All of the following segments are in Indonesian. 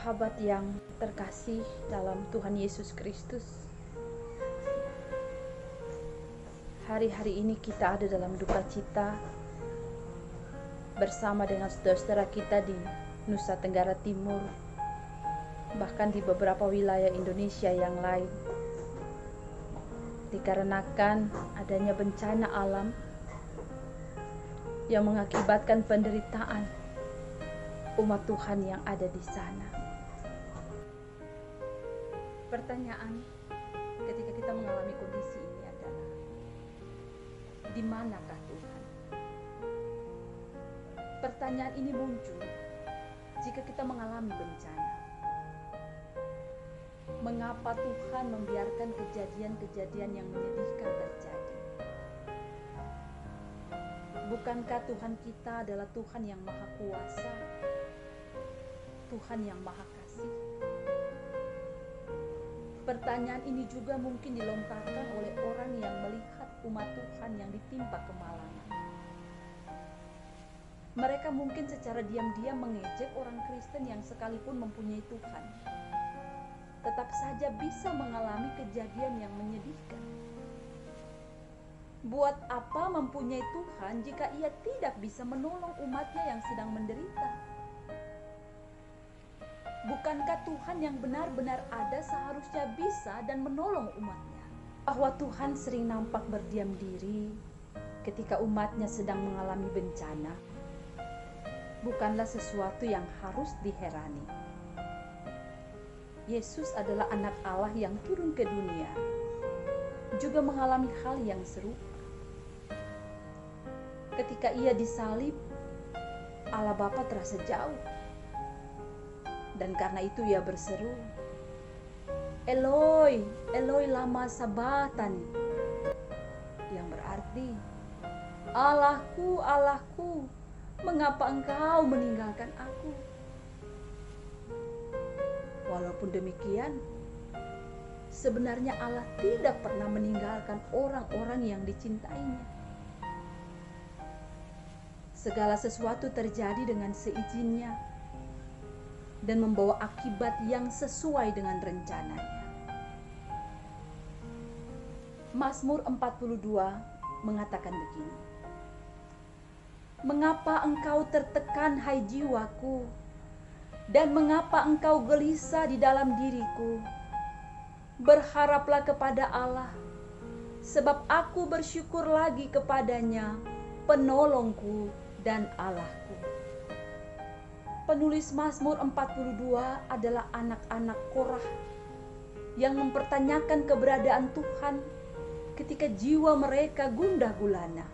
Sahabat yang terkasih dalam Tuhan Yesus Kristus, hari-hari ini kita ada dalam duka cita bersama dengan saudara-saudara kita di Nusa Tenggara Timur, bahkan di beberapa wilayah Indonesia yang lain, dikarenakan adanya bencana alam yang mengakibatkan penderitaan umat Tuhan yang ada di sana. Pertanyaan ketika kita mengalami kondisi ini adalah, di manakah Tuhan? Pertanyaan ini muncul jika kita mengalami bencana. Mengapa Tuhan membiarkan kejadian-kejadian yang menyedihkan terjadi? Bukankah Tuhan kita adalah Tuhan yang Maha Kuasa, Tuhan yang Maha Kasih? Pertanyaan ini juga mungkin dilontarkan oleh orang yang melihat umat Tuhan yang ditimpa kemalangan. Mereka mungkin secara diam-diam mengejek orang Kristen yang sekalipun mempunyai Tuhan, tetap saja bisa mengalami kejadian yang menyedihkan. Buat apa mempunyai Tuhan jika ia tidak bisa menolong umatnya yang sedang menderita? Bukankah Tuhan yang benar-benar ada seharusnya bisa dan menolong umatnya? Bahwa Tuhan sering nampak berdiam diri ketika umatnya sedang mengalami bencana, bukanlah sesuatu yang harus diherani. Yesus adalah anak Allah yang turun ke dunia, juga mengalami hal yang serupa. Ketika ia disalib, Allah Bapa terasa jauh. Dan karena itu ia berseru, Eloi, Eloi lama sabachthani, yang berarti, Allahku, Allahku, mengapa engkau meninggalkan aku? Walaupun demikian, sebenarnya Allah tidak pernah meninggalkan orang-orang yang dicintainya. Segala sesuatu terjadi dengan seizinnya dan membawa akibat yang sesuai dengan rencananya. Mazmur 42 mengatakan begini, Mengapa engkau tertekan, hai jiwaku, dan mengapa engkau gelisah di dalam diriku? Berharaplah kepada Allah, sebab aku bersyukur lagi kepadanya, penolongku dan Allahku. Penulis Mazmur 42 adalah anak-anak Korah yang mempertanyakan keberadaan Tuhan ketika jiwa mereka gundah gulana,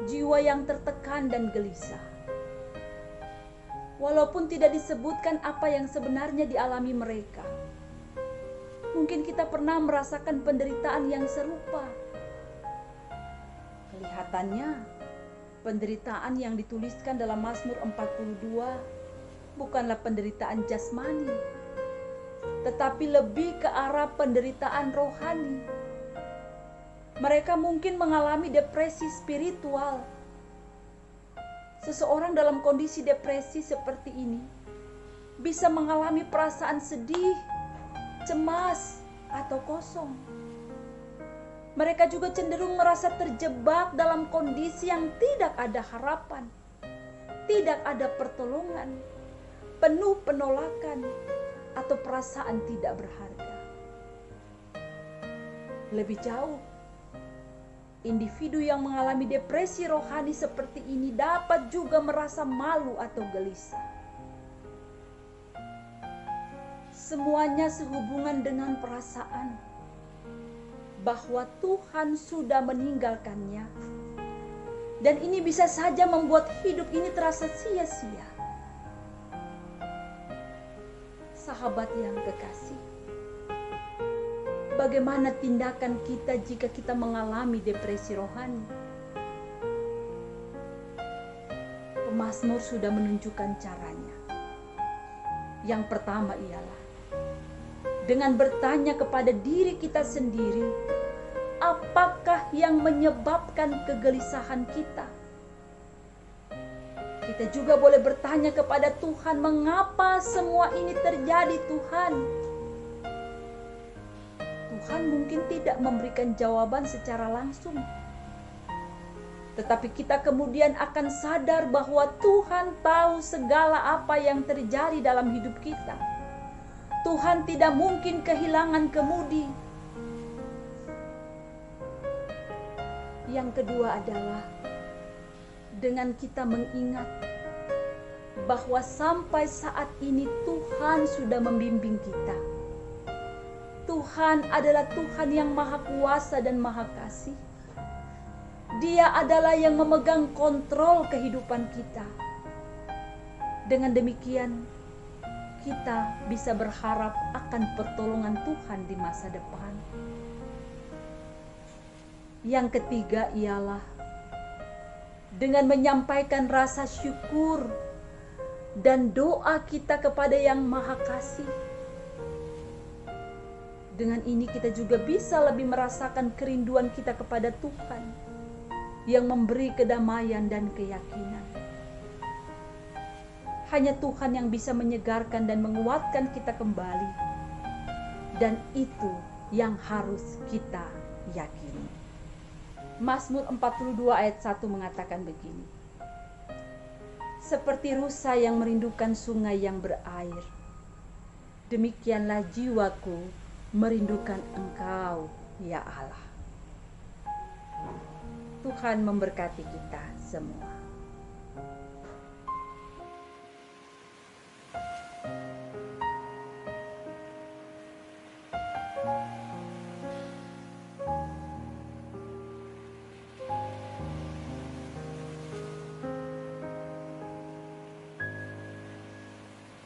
jiwa yang tertekan dan gelisah. Walaupun tidak disebutkan apa yang sebenarnya dialami mereka, mungkin kita pernah merasakan penderitaan yang serupa. Kelihatannya penderitaan yang dituliskan dalam Mazmur 42 bukanlah penderitaan jasmani, tetapi lebih ke arah penderitaan rohani. Mereka mungkin mengalami depresi spiritual. Seseorang dalam kondisi depresi seperti ini bisa mengalami perasaan sedih, cemas, atau kosong. Mereka juga cenderung merasa terjebak dalam kondisi yang tidak ada harapan, tidak ada pertolongan, penuh penolakan, atau perasaan tidak berharga. Lebih jauh, individu yang mengalami depresi rohani seperti ini dapat juga merasa malu atau gelisah. Semuanya sehubungan dengan perasaan bahwa Tuhan sudah meninggalkannya, dan ini bisa saja membuat hidup ini terasa sia-sia. Sahabat yang kekasih, bagaimana tindakan kita jika kita mengalami depresi rohani? Pemazmur sudah menunjukkan caranya. Yang pertama ialah dengan bertanya kepada diri kita sendiri, apakah yang menyebabkan kegelisahan kita? Kita juga boleh bertanya kepada Tuhan, mengapa semua ini terjadi Tuhan? Tuhan mungkin tidak memberikan jawaban secara langsung. Tetapi kita kemudian akan sadar bahwa Tuhan tahu segala apa yang terjadi dalam hidup kita. Tuhan tidak mungkin kehilangan kemudi. Yang kedua adalah dengan kita mengingat bahwa sampai saat ini Tuhan sudah membimbing kita. Tuhan adalah Tuhan yang maha kuasa dan maha kasih. Dia adalah yang memegang kontrol kehidupan kita. Dengan demikian, kita bisa berharap akan pertolongan Tuhan di masa depan. Yang ketiga ialah dengan menyampaikan rasa syukur dan doa kita kepada Yang Maha Kasih. Dengan ini kita juga bisa lebih merasakan kerinduan kita kepada Tuhan yang memberi kedamaian dan keyakinan. Hanya Tuhan yang bisa menyegarkan dan menguatkan kita kembali. Dan itu yang harus kita yakini. Mazmur 42 ayat 1 mengatakan begini. Seperti rusa yang merindukan sungai yang berair, demikianlah jiwaku merindukan Engkau, ya Allah. Tuhan memberkati kita semua.